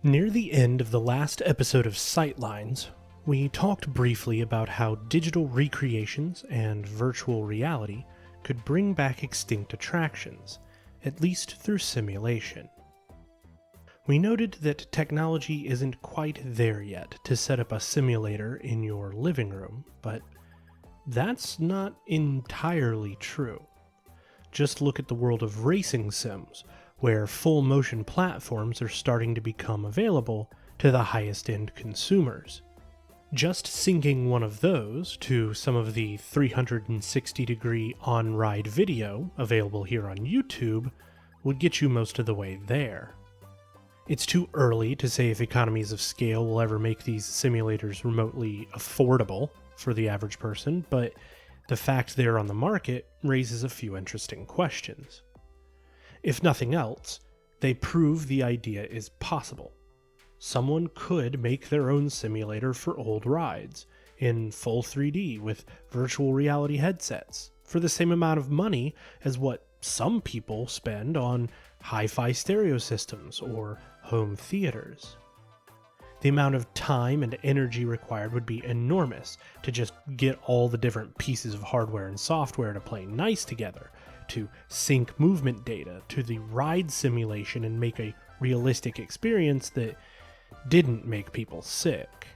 Near the end of the last episode of Sightlines, we talked briefly about how digital recreations and virtual reality could bring back extinct attractions, at least through simulation. We noted that technology isn't quite there yet to set up a simulator in your living room, but that's not entirely true. Just look at the world of racing sims, where full motion platforms are starting to become available to the highest end consumers. Just syncing one of those to some of the 360-degree on-ride video available here on YouTube would get you most of the way there. It's too early to say if economies of scale will ever make these simulators remotely affordable for the average person, but the fact they're on the market raises a few interesting questions. If nothing else, they prove the idea is possible. Someone could make their own simulator for old rides, in full 3D with virtual reality headsets, for the same amount of money as what some people spend on hi-fi stereo systems or home theaters. The amount of time and energy required would be enormous to just get all the different pieces of hardware and software to play nice together, to sync movement data to the ride simulation and make a realistic experience that didn't make people sick.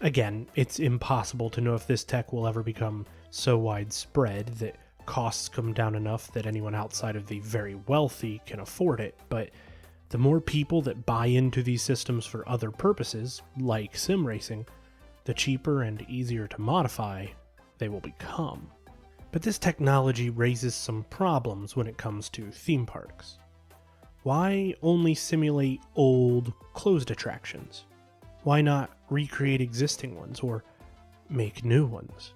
Again, it's impossible to know if this tech will ever become so widespread that costs come down enough that anyone outside of the very wealthy can afford it, but the more people that buy into these systems for other purposes, like sim racing, the cheaper and easier to modify they will become. But this technology raises some problems when it comes to theme parks. Why only simulate old, closed attractions? Why not recreate existing ones or make new ones?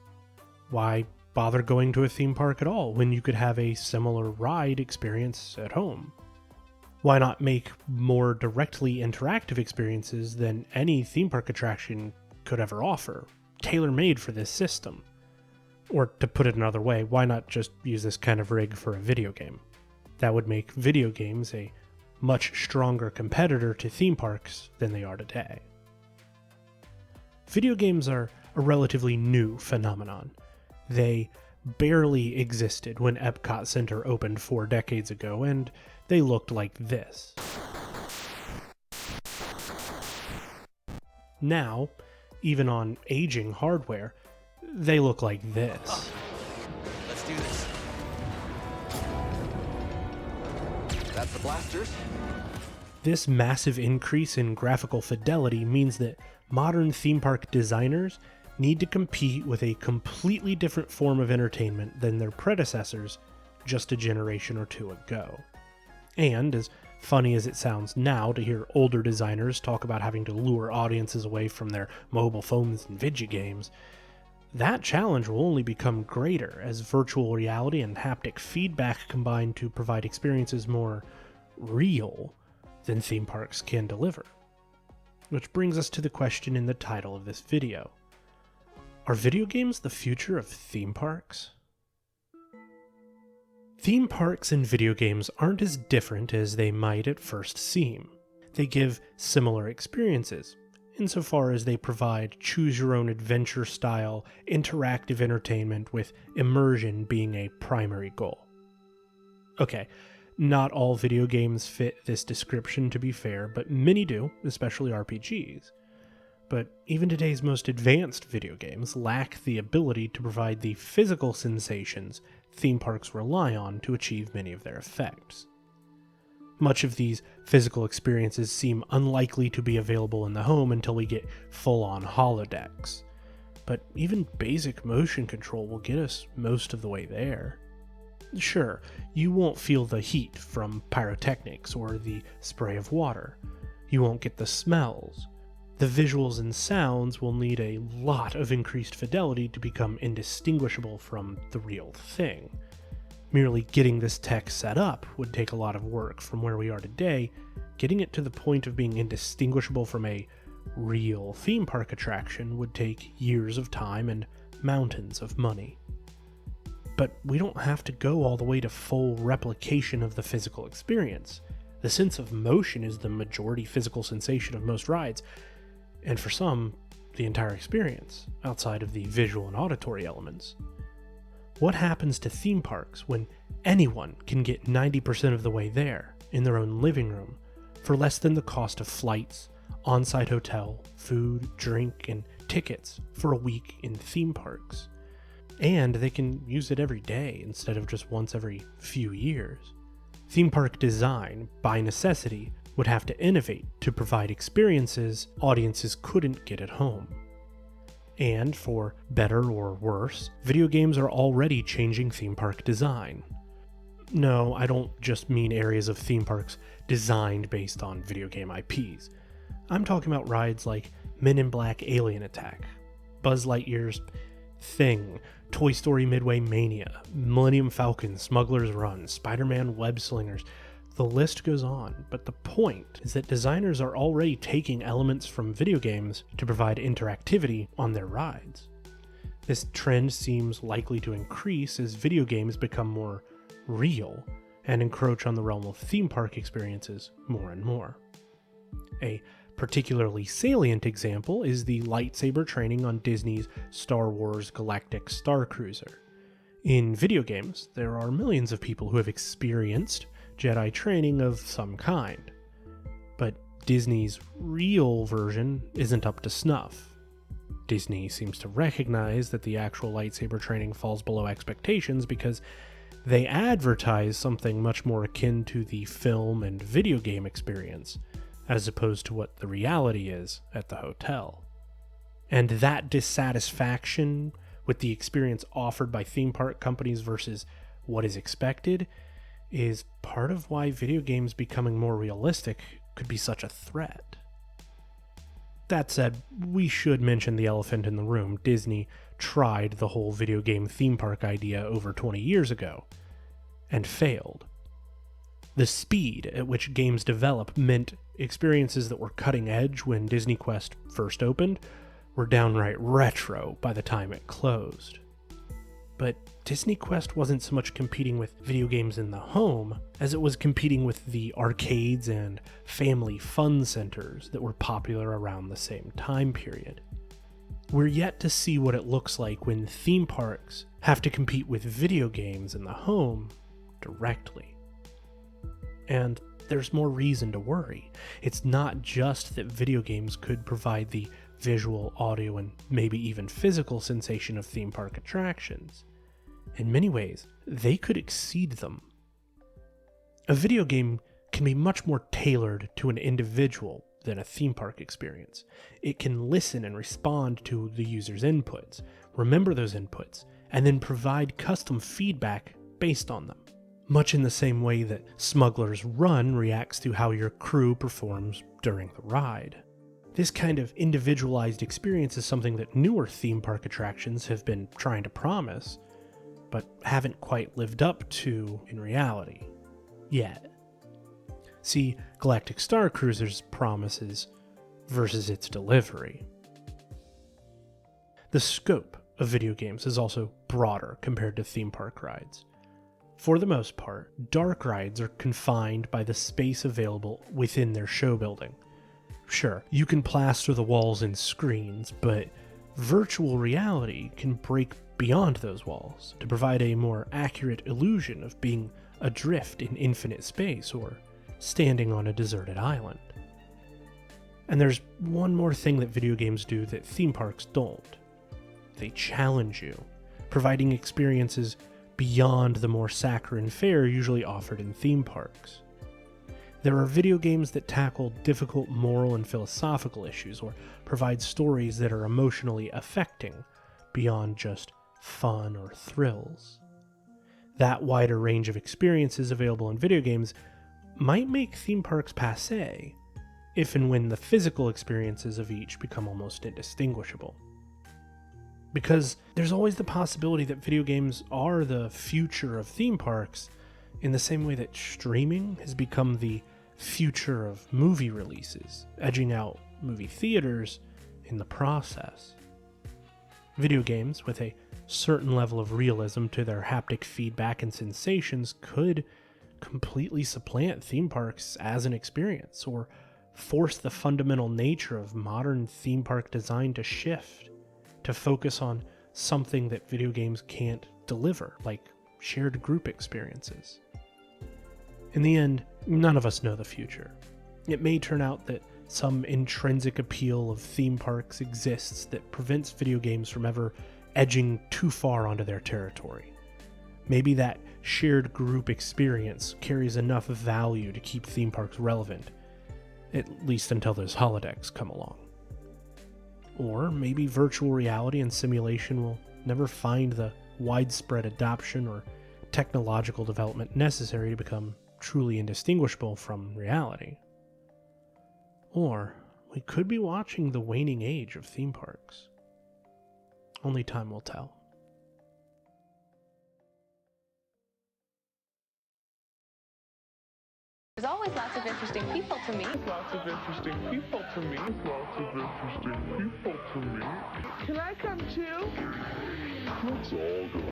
Why bother going to a theme park at all when you could have a similar ride experience at home? Why not make more directly interactive experiences than any theme park attraction could ever offer, tailor-made for this system? Or to put it another way, why not just use this kind of rig for a video game? That would make video games a much stronger competitor to theme parks than they are today. Video games are a relatively new phenomenon. They barely existed when Epcot Center opened 4 decades ago, and they looked like this. Now, even on aging hardware, they look like this. Let's do this. That's the blasters. This massive increase in graphical fidelity means that modern theme park designers need to compete with a completely different form of entertainment than their predecessors just a generation or two ago. And, as funny as it sounds now to hear older designers talk about having to lure audiences away from their mobile phones and video games, that challenge will only become greater as virtual reality and haptic feedback combine to provide experiences more real than theme parks can deliver. Which brings us to the question in the title of this video. Are video games the future of theme parks? Theme parks and video games aren't as different as they might at first seem. They give similar experiences, insofar as they provide choose-your-own-adventure style, interactive entertainment with immersion being a primary goal. Okay, not all video games fit this description to be fair, but many do, especially RPGs. But even today's most advanced video games lack the ability to provide the physical sensations theme parks rely on to achieve many of their effects. Much of these physical experiences seem unlikely to be available in the home until we get full-on holodecks. But even basic motion control will get us most of the way there. Sure, you won't feel the heat from pyrotechnics or the spray of water. You won't get the smells. The visuals and sounds will need a lot of increased fidelity to become indistinguishable from the real thing. Merely getting this tech set up would take a lot of work from where we are today. Getting it to the point of being indistinguishable from a real theme park attraction would take years of time and mountains of money. But we don't have to go all the way to full replication of the physical experience. The sense of motion is the majority physical sensation of most rides, and for some, the entire experience, outside of the visual and auditory elements. What happens to theme parks when anyone can get 90% of the way there in their own living room for less than the cost of flights, on-site hotel, food, drink, and tickets for a week in theme parks? And they can use it every day instead of just once every few years. Theme park design, by necessity, would have to innovate to provide experiences audiences couldn't get at home. And for better or worse, video games are already changing theme park design. No, I don't just mean areas of theme parks designed based on video game IPs. I'm talking about rides like Men in Black Alien Attack, Buzz Lightyear's Thing, Toy Story Midway Mania, Millennium Falcon, Smuggler's Run, Spider-Man Web Slingers. The list goes on, but the point is that designers are already taking elements from video games to provide interactivity on their rides. This trend seems likely to increase as video games become more real and encroach on the realm of theme park experiences more and more. A particularly salient example is the lightsaber training on Disney's Star Wars Galactic Star Cruiser. In video games, there are millions of people who have experienced Jedi training of some kind, but Disney's real version isn't up to snuff. Disney seems to recognize that the actual lightsaber training falls below expectations because they advertise something much more akin to the film and video game experience, as opposed to what the reality is at the hotel. And that dissatisfaction with the experience offered by theme park companies versus what is expected is part of why video games becoming more realistic could be such a threat. That said, we should mention the elephant in the room. Disney tried the whole video game theme park idea over 20 years ago, and failed. The speed at which games develop meant experiences that were cutting edge when Disney Quest first opened were downright retro by the time it closed. But Disney Quest wasn't so much competing with video games in the home as it was competing with the arcades and family fun centers that were popular around the same time period. We're yet to see what it looks like when theme parks have to compete with video games in the home directly. And there's more reason to worry. It's not just that video games could provide the visual, audio, and maybe even physical sensation of theme park attractions. In many ways, they could exceed them. A video game can be much more tailored to an individual than a theme park experience. It can listen and respond to the user's inputs, remember those inputs, and then provide custom feedback based on them. Much in the same way that Smuggler's Run reacts to how your crew performs during the ride. This kind of individualized experience is something that newer theme park attractions have been trying to promise, but haven't quite lived up to in reality. Yet. See Galactic Star Cruiser's promises versus its delivery. The scope of video games is also broader compared to theme park rides. For the most part, dark rides are confined by the space available within their show building. Sure, you can plaster the walls and screens, but virtual reality can break beyond those walls to provide a more accurate illusion of being adrift in infinite space or standing on a deserted island. And there's one more thing that video games do that theme parks don't. They challenge you, providing experiences beyond the more saccharine fare usually offered in theme parks. There are video games that tackle difficult moral and philosophical issues or provide stories that are emotionally affecting beyond just fun or thrills. That wider range of experiences available in video games might make theme parks passé, if and when the physical experiences of each become almost indistinguishable. Because there's always the possibility that video games are the future of theme parks, in the same way that streaming has become the future of movie releases, edging out movie theaters in the process. Video games, with a certain level of realism to their haptic feedback and sensations, could completely supplant theme parks as an experience, or force the fundamental nature of modern theme park design to shift, to focus on something that video games can't deliver, like shared group experiences. In the end, none of us know the future. It may turn out that some intrinsic appeal of theme parks exists that prevents video games from ever edging too far onto their territory. Maybe that shared group experience carries enough value to keep theme parks relevant, at least until those holodecks come along. Or maybe virtual reality and simulation will never find the widespread adoption or technological development necessary to become truly indistinguishable from reality. Or we could be watching the waning age of theme parks. Only time will tell. There's always lots of interesting people to meet. Can I come too? Let's all go.